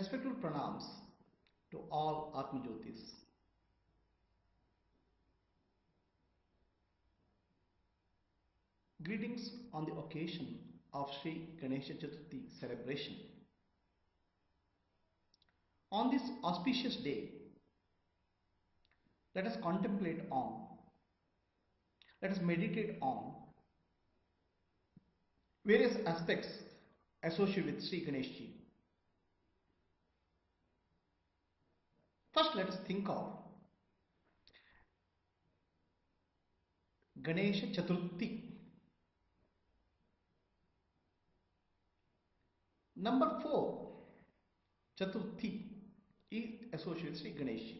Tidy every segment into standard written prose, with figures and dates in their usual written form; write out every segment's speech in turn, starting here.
Respectful pranams to all Atma Jyotis. Greetings on the occasion of Shri Ganesha Chaturthi celebration. On this auspicious day, let us contemplate on, let us meditate on various aspects associated with Shri Ganesh. First, let us think of Ganesha Chaturthi. Number 4, Chaturthi is associated with Sri Ganesh.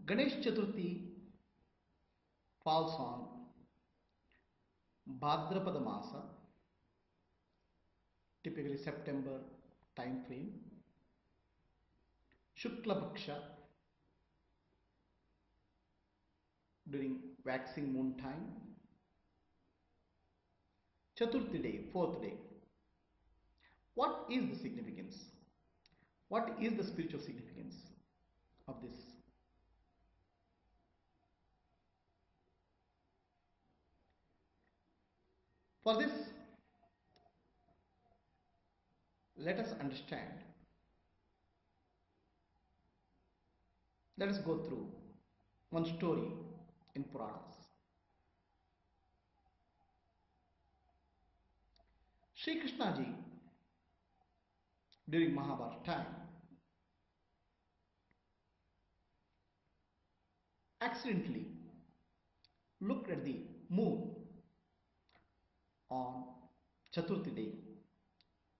Ganesh Chaturthi falls on Bhadrapada Masa, typically September time frame, Shukla Paksha, during waxing moon time, Chaturthi day, 4th day. What is the significance? What is the spiritual significance of this? For this, let us understand. Let us go through one story in Puranas. Sri Krishna ji, during Mahabharata time, accidentally looked at the moon on Chaturthi day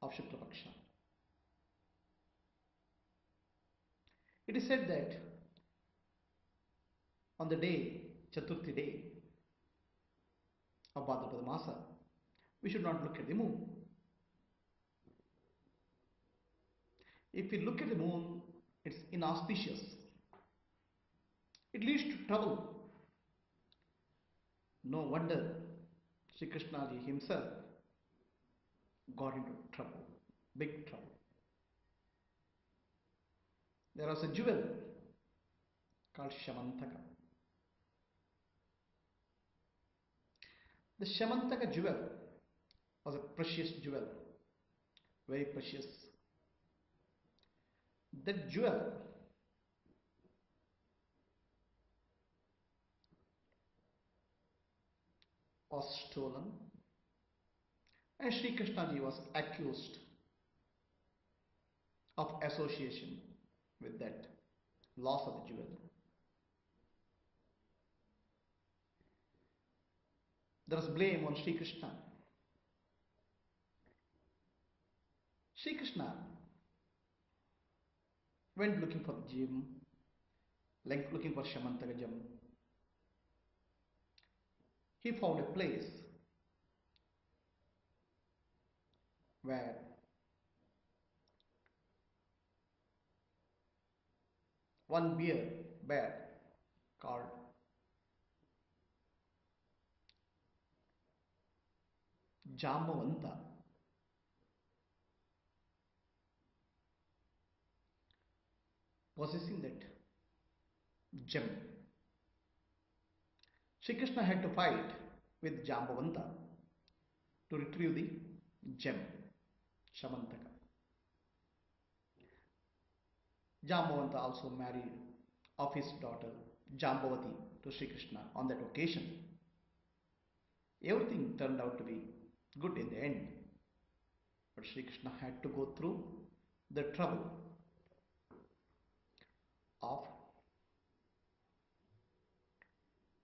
of Shukla Paksha. It is said that on the day, Chaturthi day of Bhadrapada Masa, we should not look at the moon. If we look at the moon, it's inauspicious. It leads to trouble. No wonder Sri Krishna ji himself got into trouble, big trouble. There was a jewel called Shamantaka. The Shamantaka jewel was a precious jewel, very precious. That jewel was stolen, and Sri Krishna ji was accused of association with that loss of the jewel. There was blame on Sri Krishna. Sri Krishna went looking for gem, like looking for Shamantaka gem. He found a place where one bear called Jambavanta possessing that gem. Sri Krishna had to fight with Jambavanta to retrieve the gem, Shamantaka. Jambavanta also married of his daughter Jambavati to Sri Krishna on that occasion. Everything turned out to be good in the end. But Sri Krishna had to go through the trouble of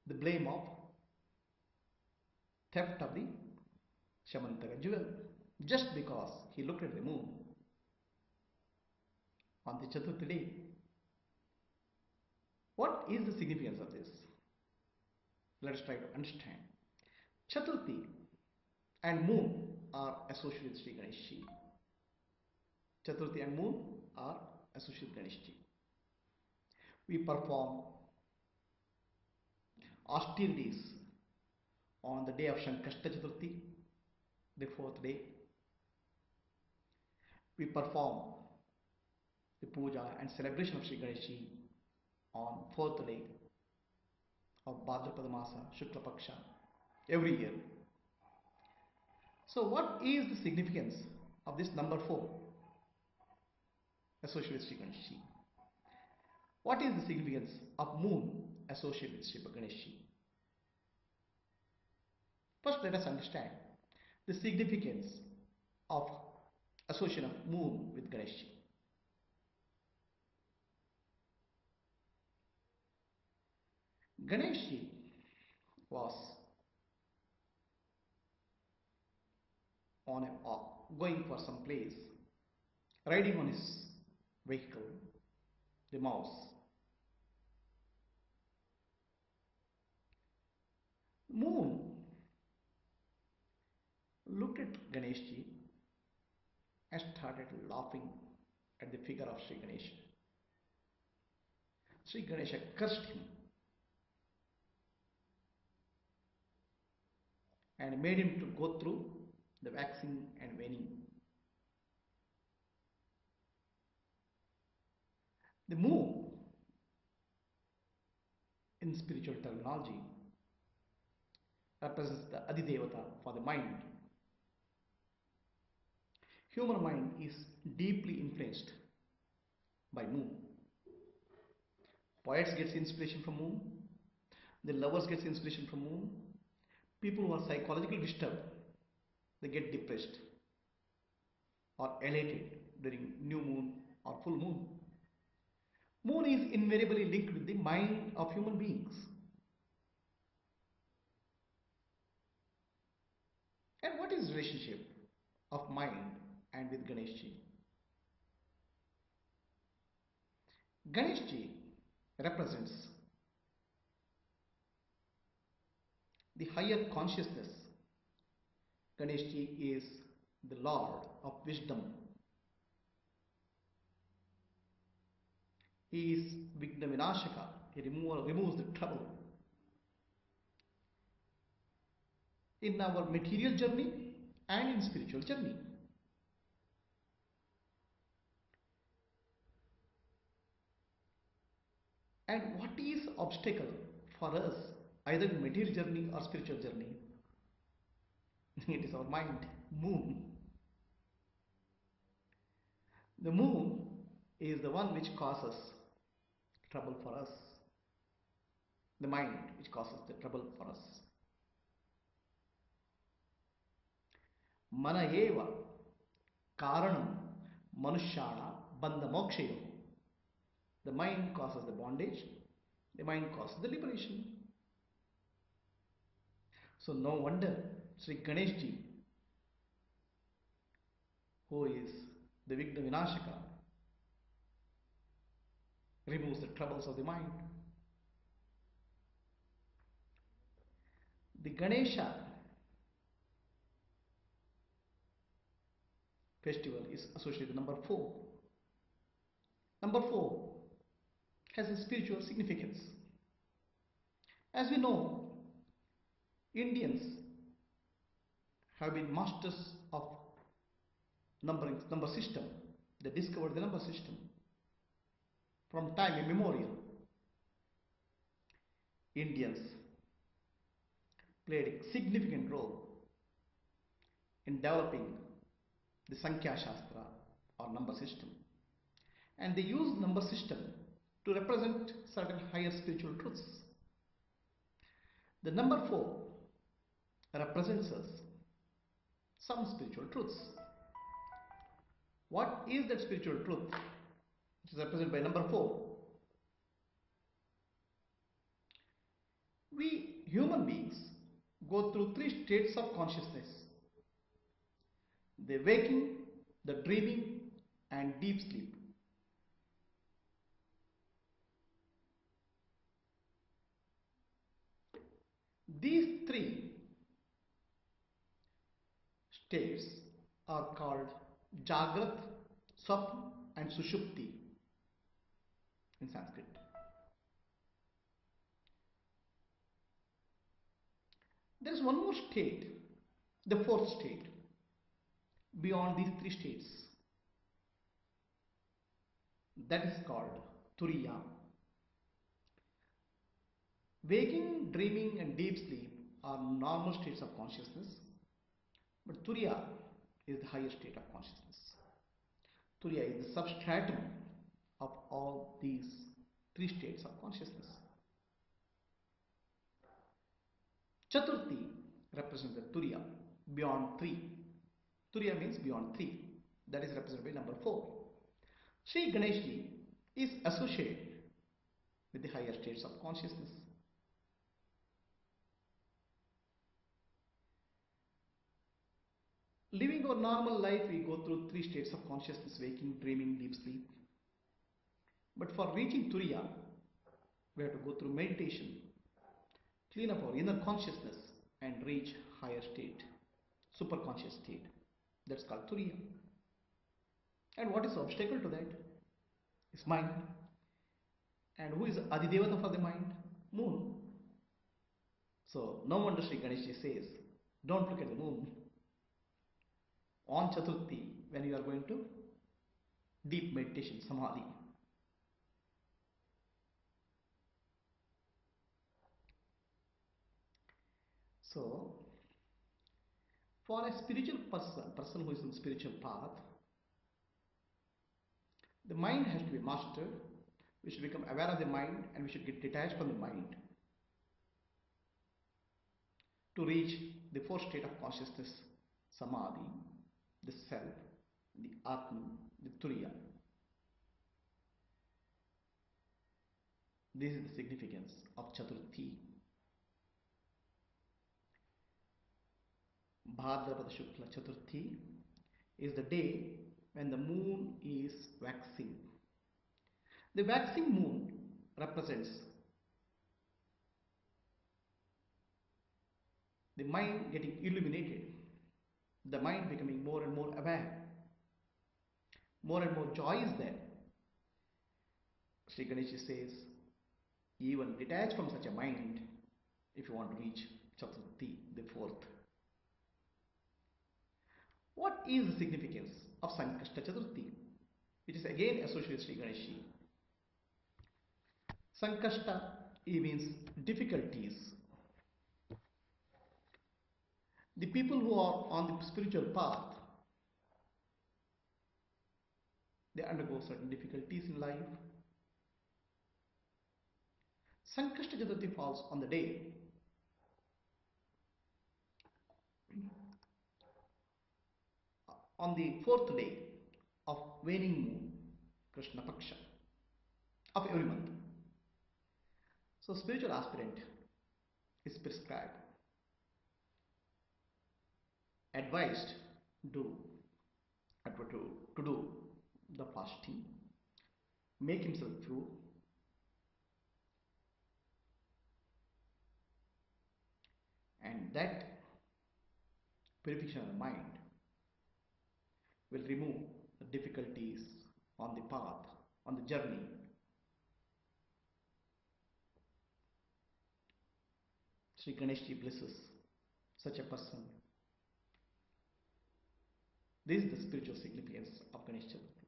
the blame of theft of the Shamantaka jewel, just because he looked at the moon on the Chaturthi day. What is the significance of this? Let us try to understand. Chaturthi and moon are associated with Sri Ganesh. Chaturthi and moon are associated with Ganesh. We perform austerities on the day of Shankashta Chaturthi, the fourth day, we perform the puja and celebration of Sri Ganesha on fourth day of Bhadrapada Masa, Shukla Paksha, every year. So what is the significance of this number 4 associated with Sri Ganesha? What is the significance of moon associated with Sri Ganesha? First, let us understand the significance of association of moon with Ganesha. Ganesha was on going for some place, riding on his vehicle, the mouse. Moon looked at Ganesha and started laughing at the figure of Sri Ganesha. Sri Ganesha cursed him and made him to go through the waxing and waning. The moon, in spiritual terminology, represents the Adidevata for the mind. Human mind is deeply influenced by moon. Poets get inspiration from moon. The lovers get inspiration from moon. People who are psychologically disturbed, they get depressed or elated during new moon or full moon. Moon is invariably linked with the mind of human beings. And what is the relationship of mind and with Ganesha? Ganesha represents the higher consciousness. Ganesha is the Lord of wisdom. He is Vigna Vinashaka. He removes the trouble. In our material journey and in spiritual journey. And what is obstacle for us, either in material journey or spiritual journey? It is our mind, moon. The moon is the one which causes trouble for us. The mind which causes the trouble for us. Mana eva karanam manushyana bandha mokshayo. The mind causes the bondage. The mind causes the liberation. So no wonder Sri Ganesha, who is the Vigna Vinashaka, removes the troubles of the mind. The Ganesha festival is associated with number 4. Number 4 has a spiritual significance. As we know, Indians have been masters of number system. They discovered the number system from time immemorial. Indians played a significant role in developing the Samyak Shastra or number system, and they used number system to represent certain higher spiritual truths. The number 4 represents us some spiritual truths. What is that spiritual truth which is represented by number 4? We human beings go through 3 states of consciousness: the waking, the dreaming, and deep sleep. These 3 states are called Jagrat, Swapna, and Sushupti in Sanskrit. There is one more state, the 4th state, beyond these three states. That is called Turiya. Waking, dreaming, and deep sleep are normal states of consciousness, but Turiya is the higher state of consciousness. Turiya is the substratum of all these three states of consciousness. Chaturthi represents the Turiya, beyond three. Turiya means beyond three. That is represented by number 4. Shri Ganesha is associated with the higher states of consciousness. Living our normal life, we go through three states of consciousness: waking, dreaming, deep sleep. But for reaching Turiya, we have to go through meditation, clean up our inner consciousness, and reach higher state, superconscious state. That's called Turiya. And what is the obstacle to that? It's mind. And who is Adidevata for the mind? Moon. So no wonder Shri Ganesha says, don't look at the moon. On Chaturthi, when you are going to deep meditation, samadhi. So, for a spiritual person who is in spiritual path, the mind has to be mastered. We should become aware of the mind, and we should get detached from the mind to reach the fourth state of consciousness, samadhi, the self, the Atman, the Turiya. This is the significance of Chaturthi. Bhadrapada Shukla Chaturthi is the day when the moon is waxing. The waxing moon represents the mind getting illuminated, the mind becoming more and more aware, more and more joy is there. Shri Ganesha says, even detach from such a mind if you want to reach Chaturthi, the fourth. What is the significance of Sankashta Chaturthi? It is again associated with Shri Ganesha. Sankashta means difficulties. The people who are on the spiritual path, they undergo certain difficulties in life. Sankashta Chaturthi falls on the day on the fourth day of waning moon, Krishna Paksha, of every month. So spiritual aspirant is prescribed, advised to do the fasting, make himself pure, and that purification of the mind will remove the difficulties on the path, on the journey. Shri Ganesha blesses such a person. This is the spiritual significance of Ganesha Chaturthi.